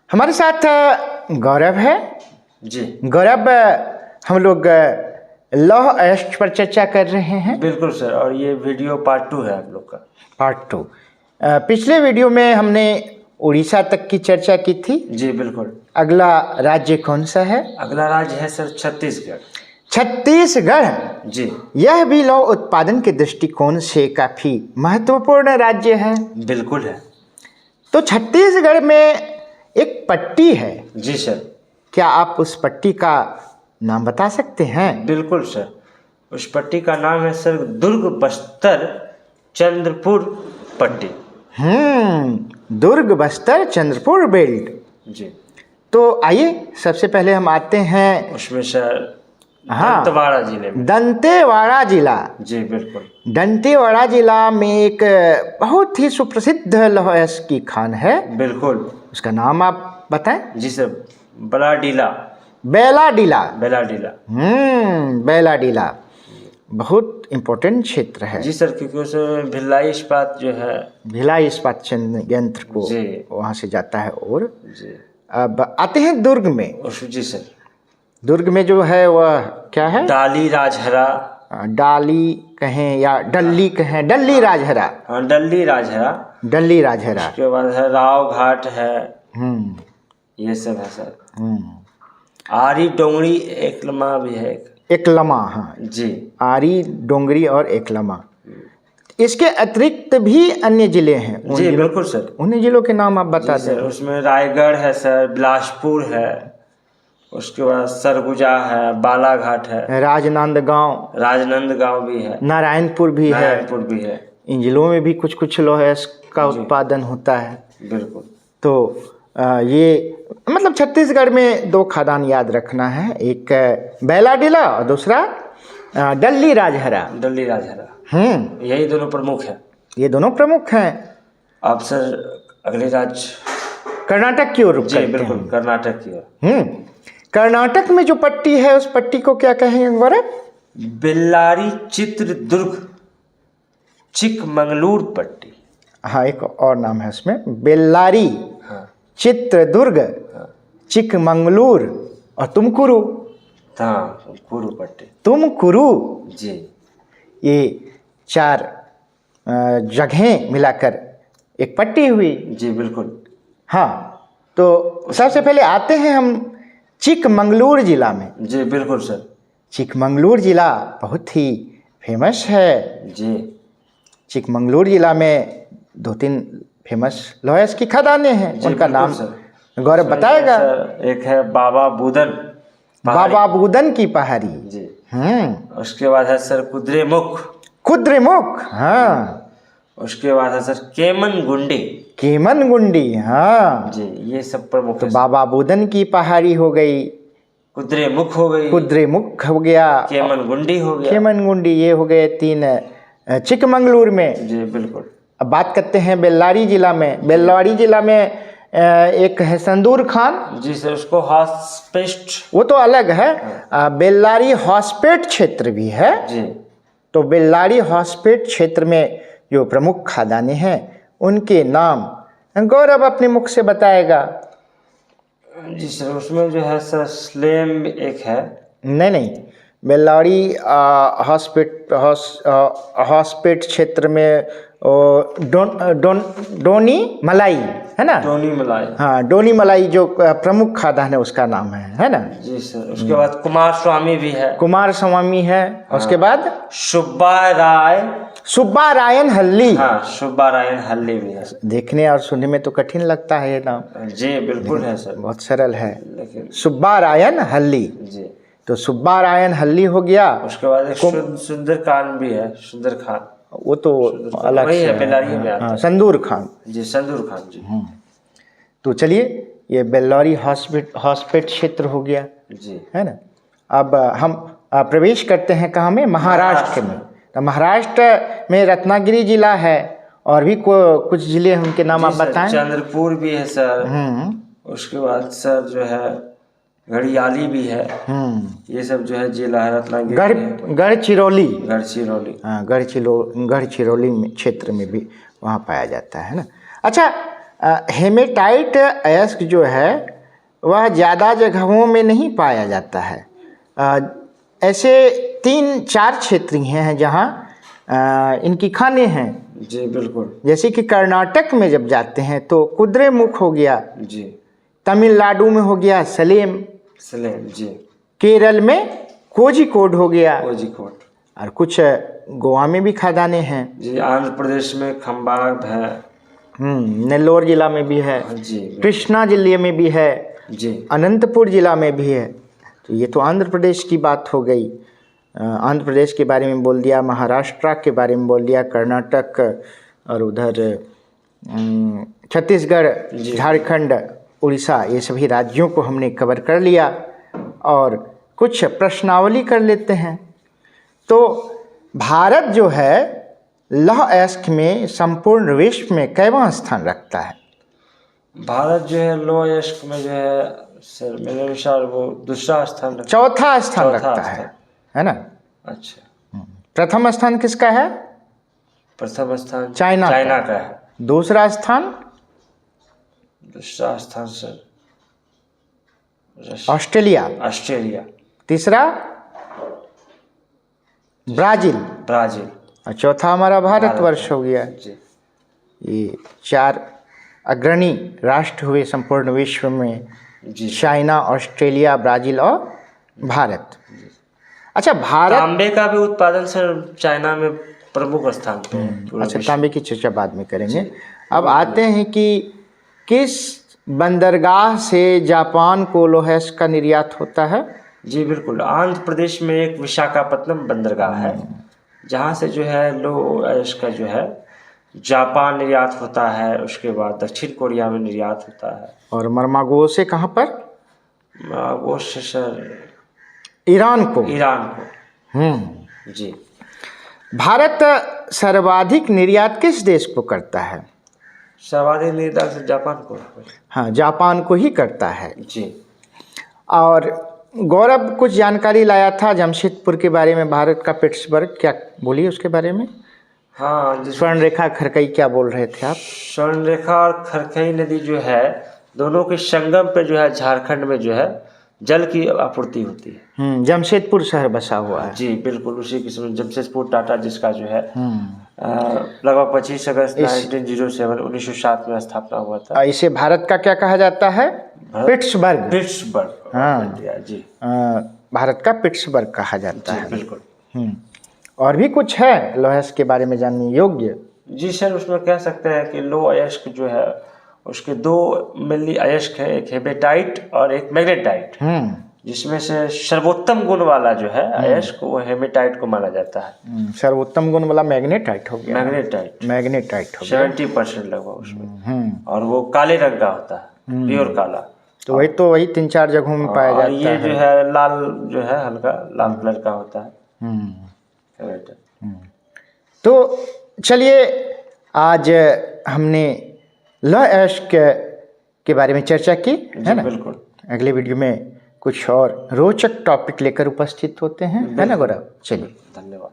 हमारे साथ गौरव है जी। गौरव, हम लोग लौह अयस्क पर चर्चा कर रहे हैं। बिल्कुल सर, और ये वीडियो पार्ट 2 है आप लोग का। पार्ट 2। पिछले वीडियो में हमने उड़ीसा तक की चर्चा की थी। जी बिल्कुल। अगला राज्य कौन सा है? अगला राज्य है सर छत्तीसगढ़। छत्तीसगढ़ जी यह भी लौह उत्पादन के दृष्टिकोण से काफी महत्वपूर्ण राज्य है। बिल्कुल है। तो छत्तीसगढ़ में एक पट्टी है। जी सर। क्या आप उस पट्टी का नाम बता सकते हैं? बिल्कुल सर, उस पट्टी का नाम है सर दुर्ग बस्तर चंद्रपुर पट्टी। दुर्ग बस्तर चंद्रपुर बेल्ट। जी। तो आइए सबसे पहले हम आते हैं उसमें सर दंतेवाड़ा जिले में। दंतेवाड़ा जिला। जी बिल्कुल। दंतेवाड़ा जिला में एक बहुत ही सुप्रसिद्ध लौह अयस्क की खान है। बिल्कुल। उसका नाम आप बताएं। जी सर, बेलाडीला। बेलाडीला। बेलाडीला। बेलाडीला बहुत इम्पोर्टेंट क्षेत्र है। जी सर, क्योंकि उसमें भिलाई इस्पात जो है, भिलाई इस्पात संयंत्र को जी वहाँ से जाता है। और जी अब आते हैं दुर्ग में। जी सर। दुर्ग में जो है वह क्या है? डाली राजहरा। डाली कहें या डल्ली कहें, डल्ली राजहरा। हाँ, डल्ली राजहरा। डल्ली राजहरा। उसके बाद है राव घाट है। हम्म ये सब है सर। आरी डोंगरी एकलमा भी है। एकलमा, हाँ जी। आरी डोंगरी और एकलमा। इसके अतिरिक्त भी अन्य जिले हैं। जी बिल्कुल सर। उन जिलों के नाम आप बता दें। सर उसमें रायगढ़ है सर, बिलासपुर है, उसके बाद सरगुजा है, बालाघाट है, राजनांदगांव। राजनांदगांव भी है, नारायणपुर भी है। नारायणपुर भी है। इन जिलों में भी कुछ कुछ लौह अयस्क का उत्पादन होता है। बिल्कुल। तो ये मतलब छत्तीसगढ़ में दो खदान याद रखना है, एक बेलाडीला और दूसरा डल्ली राजहरा। डल्ली राजहरा। यही दोनों प्रमुख है। ये दोनों प्रमुख हैं। अब सर अगले राज्य कर्नाटक की ओर रुख करते हैं। बिल्कुल, कर्नाटक की ओर। कर्नाटक में जो पट्टी है उस पट्टी को क्या कहेंगे गौरव? बेल्लारी चित्रदुर्ग चिकमंगलूर पट्टी। हाँ, एक और नाम है उसमें, बेल्लारी, हाँ, चित्रदुर्ग, हाँ, चिकमंगलूर और तुमकुरु। हाँ, तुमकुरु पट्टी। तुमकुरु। जी। ये चार जगहें मिलाकर एक पट्टी हुई। जी बिल्कुल। हाँ, तो सबसे पहले आते हैं हम चिकमंगलूर जिला में। जी बिल्कुल सर। चिकमंगलूर जिला बहुत ही फेमस है। जी। चिकमंगलूर जिला में दो तीन फेमस लौह अयस्क की खदानें हैं। उनका नाम गौरव बताएगा। एक है बाबा बुदन। बाबा बुदन की पहाड़ी। जी। उसके बाद है सर कुद्रेमुख। कुद्रेमुख, हाँ। उसके बाद है सर केमनगुंडी। केमनगुंडी, हाँ जी। ये सब प्रमुख। तो बाबा बुदन की पहाड़ी हो गई, कुद्रेमुख हो गई, कुद्रेमुख हो गया, केमनगुंडी हो गया, केमनगुंडी। ये हो गए तीन चिकमंगलूर में। जी बिल्कुल। अब बात करते हैं बेल्लारी जिला में। बेल्लारी जिला में एक है संदूर खान। जी सर, उसको हॉस्पेट, वो तो अलग है। बेल्लारी हॉस्पेट क्षेत्र भी है। जी। तो बेल्लारी हॉस्पेट क्षेत्र में जो प्रमुख खदानें हैं उनके नाम गौरव अपने मुख से बताएगा। जी सर, उसमें जो है सर स्लेम एक है। नहीं, बेल्लारी हॉस्पेट क्षेत्र में डोनी मलाई है ना? डोनी मलाई। हाँ, डोनी मलाई जो प्रमुख खदान है उसका नाम है ना? जी सर। उसके बाद कुमार स्वामी भी है। कुमार स्वामी है। उसके बाद सुब्बा रायन हल्ली। हाँ, सुब्बा रायन हल्ली भी है। देखने और सुनने में तो कठिन लगता है ये नाम। जी बिल्कुल है सर, बहुत सरल है, लेकिन सुब्बा रायन हल्ली। जी। तो सुब्बा रायन हल्ली हो गया। उसके बाद एक सुंदर खान भी है। सुंदर खान, वो तो अलग वही से है, बेल्लारी में आता है। संदूर खान। जी, संदूर खान जी। तो चलिए, ये बेल्लारी हॉस्पेट क्षेत्र हो गया, जी है ना? अब हम प्रवेश करते हैं कहाँ में? महाराष्ट्र में। तो महाराष्ट्र में रत्नागिरी जिला है और भी कुछ जिले हैं, उनके नाम आप बताएं। चंद्रपुर भी है सर। उसके बाद सर जो है घड़ियाली भी है। ये सब जो है जिला है रत्नागिरी। गढ़चिरौली। गढ़चिरौली, हाँ, गढ़चिरौली में क्षेत्र में भी वहाँ पाया जाता है ना। अच्छा, हेमेटाइट अयस्क जो है वह ज़्यादा जगहों में नहीं पाया जाता है। ऐसे 3-4 क्षेत्र हैं जहाँ इनकी खानें हैं। जी बिल्कुल। जैसे कि कर्नाटक में जब जाते हैं तो कुद्रेमुख हो गया, जी। तमिलनाडु में हो गया सलेम, जी। केरल में कोझिकोड हो गया, कोझिकोड, और कुछ गोवा में भी खदानें हैं। जी। आंध्र प्रदेश में खंबात है। नेल्लोर जिला में भी है। जी। कृष्णा जिले में भी है। जी। अनंतपुर जिला में भी है। तो ये तो आंध्र प्रदेश की बात हो गई। आंध्र प्रदेश के बारे में बोल दिया, महाराष्ट्र के बारे में बोल दिया, कर्नाटक और उधर छत्तीसगढ़, झारखंड, उड़ीसा, ये सभी राज्यों को हमने कवर कर लिया। और कुछ प्रश्नावली कर लेते हैं। तो भारत जो है लौह अयस्क में संपूर्ण विश्व में कैवां स्थान रखता है? भारत जो है लौह अयस्क में जो है सर मेरे अनुसार वो दूसरा स्थान रखता है। चौथा स्थान रखता है ना? अच्छा। प्रथम स्थान किसका है? प्रथम स्थान चाइना का है। दूसरा स्थान सर ऑस्ट्रेलिया। तीसरा ब्राजील। और चौथा हमारा भारतवर्ष हो गया। ये 4 अग्रणी राष्ट्र हुए संपूर्ण विश्व में। चाइना, ऑस्ट्रेलिया, ब्राजील और भारत। अच्छा, भारत तांबे का भी उत्पादन सर चाइना में प्रमुख स्थान पे है। अच्छा, तांबे की चर्चा बाद में करेंगे। अब आते हैं कि किस बंदरगाह से जापान को लौह अयस्क का निर्यात होता है? जी बिल्कुल। आंध्र प्रदेश में एक विशाखापत्तनम बंदरगाह है जहाँ से जो है लौह अयस्क का जो है जापान निर्यात होता है। उसके बाद दक्षिण कोरिया में निर्यात होता है। और मर्मागो से कहाँ पर? वो सर ईरान को। जी। भारत सर्वाधिक निर्यात किस देश को करता है? सर्वाधिक निर्यात जापान को। हाँ, जापान को ही करता है। जी। और गौरव कुछ जानकारी लाया था जमशेदपुर के बारे में, भारत का पिट्सबर्ग, क्या बोलिए उसके बारे में? हाँ, स्वर्ण रेखा, खरकई, क्या बोल रहे थे आप? स्वर्ण रेखा और खरकई नदी जो है दोनों के संगम पे जो है झारखंड में जो है जल की आपूर्ति होती है। जमशेदपुर शहर बसा हुआ है। जी बिल्कुल। उसी किस्म जमशेदपुर टाटा जिसका जो है लगभग 25 अगस्त 1907 में स्थापना हुआ था। इसे भारत का क्या कहा जाता है? पिट्सबर्ग। हाँ जी। भारत का पिट्सबर्ग कहा जाता है। बिल्कुल। और भी कुछ है लौह अयस्क के बारे में जानने योग्य? जी सर, उसमें कह सकते हैं कि लौह अयस्क जो है उसके 2 मेनली अयस्क है, एक हेमेटाइट और एक मैग्नेटाइट। जिसमें से सर्वोत्तम गुण वाला जो है अयस्क वो हेमेटाइट को माना जाता है। सर्वोत्तम गुण वाला मैग्नेटाइट हो गया। मैग्नेटाइट हो गया 70% लगभग उसमें। और वो काले रंग का होता है, प्योर काला। तो वही 3-4 जगहों में पाया जाता है। ये जो है लाल जो है हल्का लाल कलर का होता है। तो चलिए, आज हमने लौह अयस्क के बारे में चर्चा की है ना? बिल्कुल। अगले वीडियो में कुछ और रोचक टॉपिक लेकर उपस्थित होते हैं, है ना गौरव? चलिए, धन्यवाद।